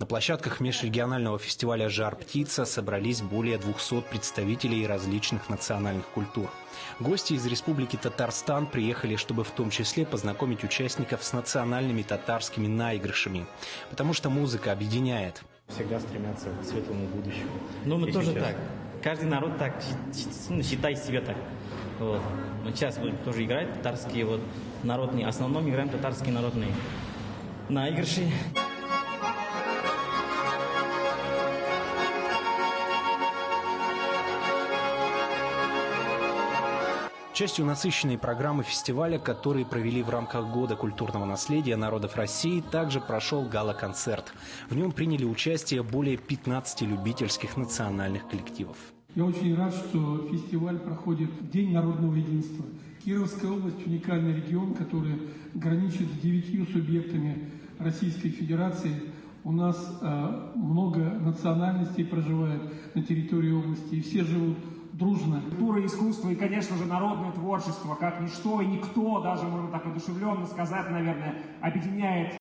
площадках межрегионального фестиваля «Жар-птица» собрались более 200 представителей различных национальных культур. Гости из Республики Татарстан приехали, чтобы в том числе познакомить участников с национальными татарскими наигрышами, потому что музыка объединяет. Всегда стремятся к светлому будущему. Ну, мы тоже так. Каждый народ так считает себя так. Вот. Сейчас будем тоже играть татарские народные. В основном играем татарские народные наигрыши. Частью насыщенной программы фестиваля, который провели в рамках Года культурного наследия народов России, также прошел гала-концерт. В нем приняли участие более 15 любительских национальных коллективов. Я очень рад, что фестиваль проходит в День народного единства. Кировская область – уникальный регион, который граничит с 9 субъектами Российской Федерации. У нас много национальностей проживает на территории области, и все живут дружно. Культура, искусство и, конечно же, народное творчество, как ничто и никто, даже можно так одушевленно сказать, наверное, объединяет